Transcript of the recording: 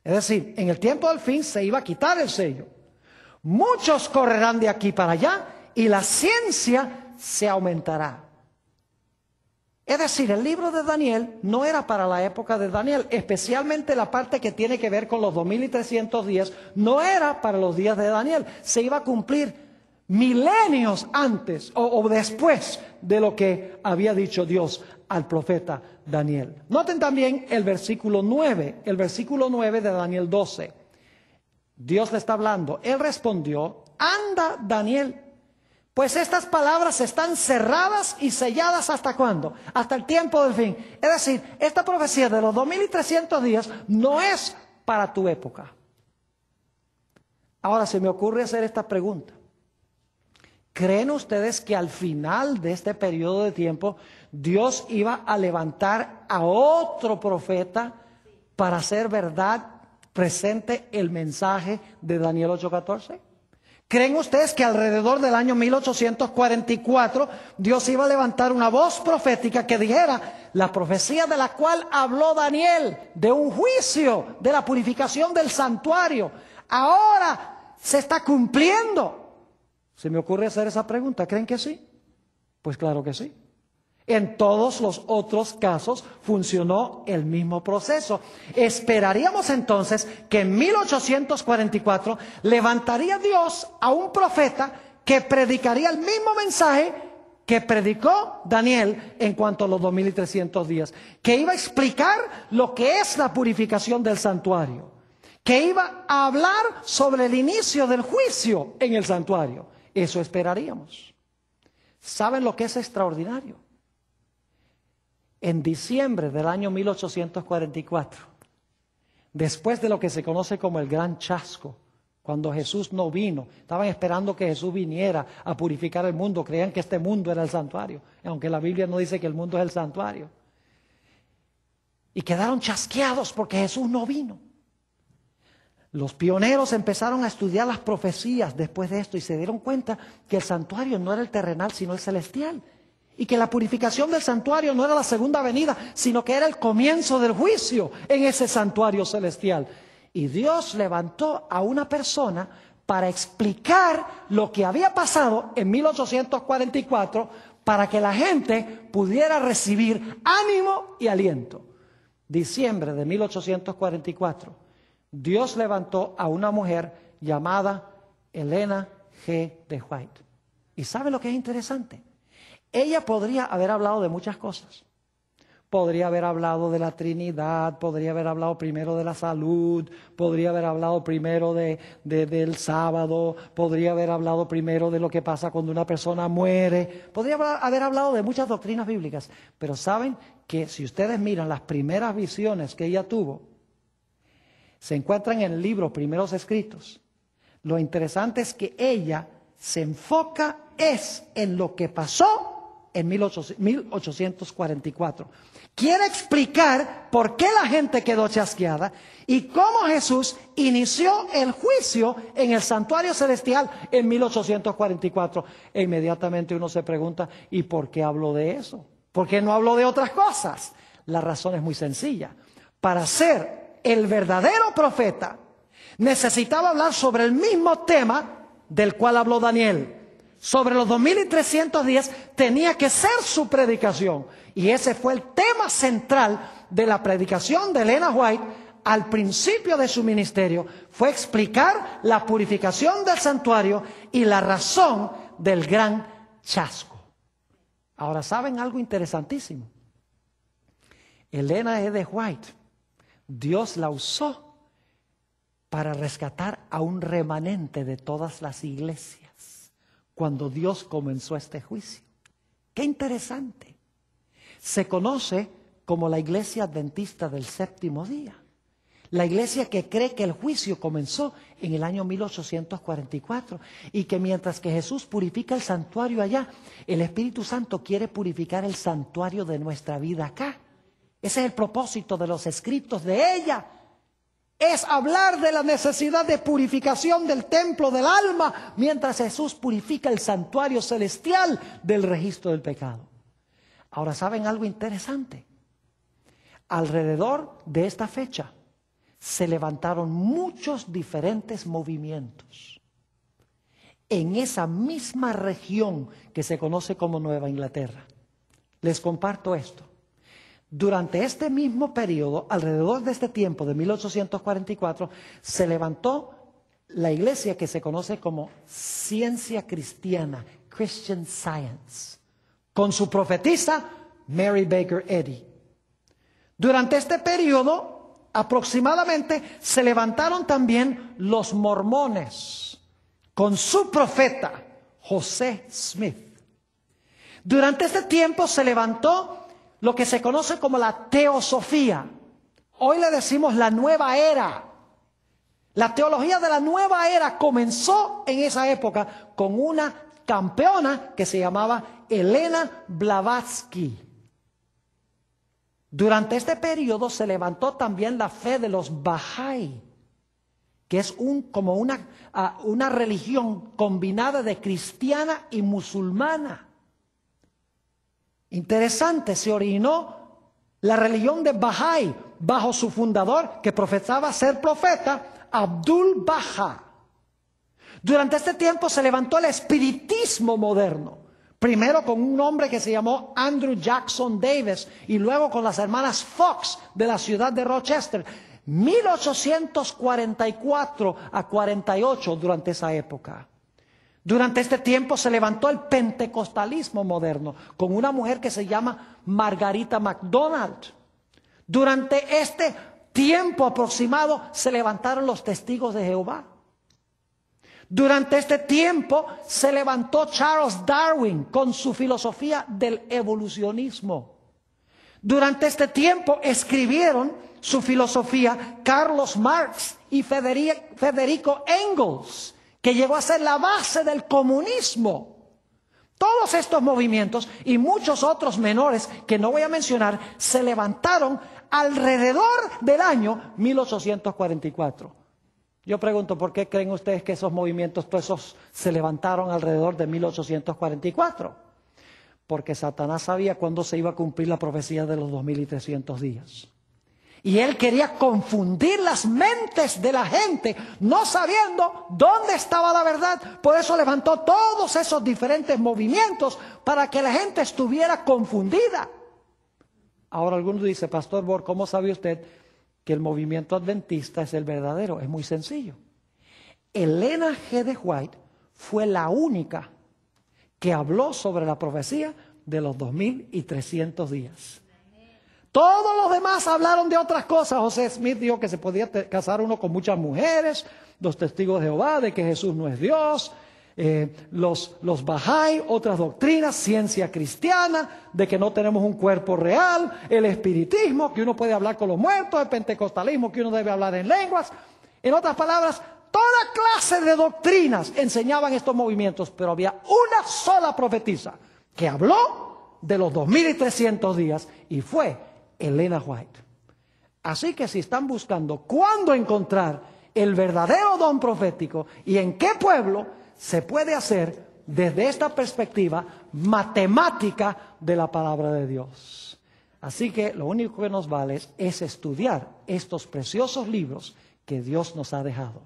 Es decir, en el tiempo del fin se iba a quitar el sello. Muchos correrán de aquí para allá y la ciencia se aumentará. Es decir, el libro de Daniel no era para la época de Daniel, especialmente la parte que tiene que ver con los 2300 días, no era para los días de Daniel. Se iba a cumplir milenios antes o después de lo que había dicho Dios al profeta Daniel. Noten también el versículo 9 de Daniel 12. Dios le está hablando. Él respondió: anda, Daniel, pues estas palabras están cerradas y selladas ¿hasta cuándo? Hasta el tiempo del fin. Es decir, esta profecía de los 2300 días no es para tu época. Ahora se me ocurre hacer esta pregunta. ¿Creen ustedes que al final de este periodo de tiempo Dios iba a levantar a otro profeta para hacer verdad presente el mensaje de Daniel 8:14? ¿Creen ustedes que alrededor del año 1844 Dios iba a levantar una voz profética que dijera la profecía de la cual habló Daniel, de un juicio, de la purificación del santuario, ahora se está cumpliendo? Se me ocurre hacer esa pregunta. ¿Creen que sí? Pues claro que sí. En todos los otros casos funcionó el mismo proceso. Esperaríamos entonces que en 1844 levantaría Dios a un profeta que predicaría el mismo mensaje que predicó Daniel en cuanto a los 2300 días, que iba a explicar lo que es la purificación del santuario, que iba a hablar sobre el inicio del juicio en el santuario. Eso esperaríamos. ¿Saben lo que es extraordinario? En diciembre del año 1844, después de lo que se conoce como el Gran Chasco, cuando Jesús no vino, estaban esperando que Jesús viniera a purificar el mundo, creían que este mundo era el santuario, aunque la Biblia no dice que el mundo es el santuario. Y quedaron chasqueados porque Jesús no vino. Los pioneros empezaron a estudiar las profecías después de esto y se dieron cuenta que el santuario no era el terrenal, sino el celestial. Y que la purificación del santuario no era la segunda venida, sino que era el comienzo del juicio en ese santuario celestial. Y Dios levantó a una persona para explicar lo que había pasado en 1844 para que la gente pudiera recibir ánimo y aliento. Diciembre de 1844. Dios levantó a una mujer llamada Elena G. de White. ¿Y sabe lo que es interesante? Ella podría haber hablado de muchas cosas. Podría haber hablado de la Trinidad, podría haber hablado primero de la salud, podría haber hablado primero del sábado, podría haber hablado primero de lo que pasa cuando una persona muere, podría haber hablado de muchas doctrinas bíblicas. Pero saben que si ustedes miran las primeras visiones que ella tuvo, se encuentran en el libro Primeros Escritos. Lo interesante es que ella se enfoca en lo que pasó en 1844. Quiere explicar por qué la gente quedó chasqueada y cómo Jesús inició el juicio en el santuario celestial en 1844. E inmediatamente uno se pregunta, ¿y por qué habló de eso? ¿Por qué no habló de otras cosas? La razón es muy sencilla. Para ser el verdadero profeta necesitaba hablar sobre el mismo tema del cual habló Daniel. Sobre los 2300 días tenía que ser su predicación. Y ese fue el tema central de la predicación de Elena White al principio de su ministerio. Fue explicar la purificación del santuario y la razón del gran chasco. Ahora, ¿saben algo interesantísimo? Elena G. de White, Dios la usó para rescatar a un remanente de todas las iglesias cuando Dios comenzó este juicio. ¡Qué interesante! Se conoce como la iglesia adventista del séptimo día. La iglesia que cree que el juicio comenzó en el año 1844 y que mientras que Jesús purifica el santuario allá, el Espíritu Santo quiere purificar el santuario de nuestra vida acá. Ese es el propósito de los escritos de ella. Es hablar de la necesidad de purificación del templo del alma mientras Jesús purifica el santuario celestial del registro del pecado. Ahora, ¿saben algo interesante? Alrededor de esta fecha se levantaron muchos diferentes movimientos en esa misma región que se conoce como Nueva Inglaterra. Les comparto esto. Durante este mismo periodo, alrededor de este tiempo de 1844, se levantó la iglesia que se conoce como Ciencia Cristiana, Christian Science, con su profetisa Mary Baker Eddy. Durante este periodo, aproximadamente, se levantaron también los mormones, con su profeta José Smith. Durante este tiempo se levantó lo que se conoce como la teosofía. Hoy le decimos la nueva era. La teología de la nueva era comenzó en esa época con una campeona que se llamaba Helena Blavatsky. Durante este periodo se levantó también la fe de los Bahá'í, que es como una religión combinada de cristiana y musulmana. Interesante, se originó la religión de Bahá'í bajo su fundador, que profesaba ser profeta, Abdul Baha. Durante este tiempo se levantó el espiritismo moderno, primero con un hombre que se llamó Andrew Jackson Davis y luego con las hermanas Fox de la ciudad de Rochester, 1844 a 48 durante esa época. Durante este tiempo se levantó el pentecostalismo moderno con una mujer que se llama Margarita MacDonald. Durante este tiempo aproximado se levantaron los testigos de Jehová. Durante este tiempo se levantó Charles Darwin con su filosofía del evolucionismo. Durante este tiempo escribieron su filosofía Carlos Marx y Federico Engels, que llegó a ser la base del comunismo. Todos estos movimientos y muchos otros menores que no voy a mencionar se levantaron alrededor del año 1844. Yo pregunto, ¿por qué creen ustedes que esos movimientos todos esos se levantaron alrededor de 1844? Porque Satanás sabía cuándo se iba a cumplir la profecía de los 2300 días. Y él quería confundir las mentes de la gente, no sabiendo dónde estaba la verdad. Por eso levantó todos esos diferentes movimientos para que la gente estuviera confundida. Ahora algunos dicen, Pastor Bor, ¿cómo sabe usted que el movimiento adventista es el verdadero? Es muy sencillo. Elena G. de White fue la única que habló sobre la profecía de los 2300 días. Todos los demás hablaron de otras cosas. José Smith dijo que se podía casar uno con muchas mujeres, los testigos de Jehová, de que Jesús no es Dios, los Bahá'í, otras doctrinas, ciencia cristiana, de que no tenemos un cuerpo real, el espiritismo, que uno puede hablar con los muertos, el pentecostalismo, que uno debe hablar en lenguas. En otras palabras, toda clase de doctrinas enseñaban estos movimientos, pero había una sola profetisa que habló de los 2300 días y fue Elena White. Así que si están buscando cuándo encontrar el verdadero don profético y en qué pueblo, se puede hacer desde esta perspectiva matemática de la palabra de Dios. Así que lo único que nos vale es estudiar estos preciosos libros que Dios nos ha dejado.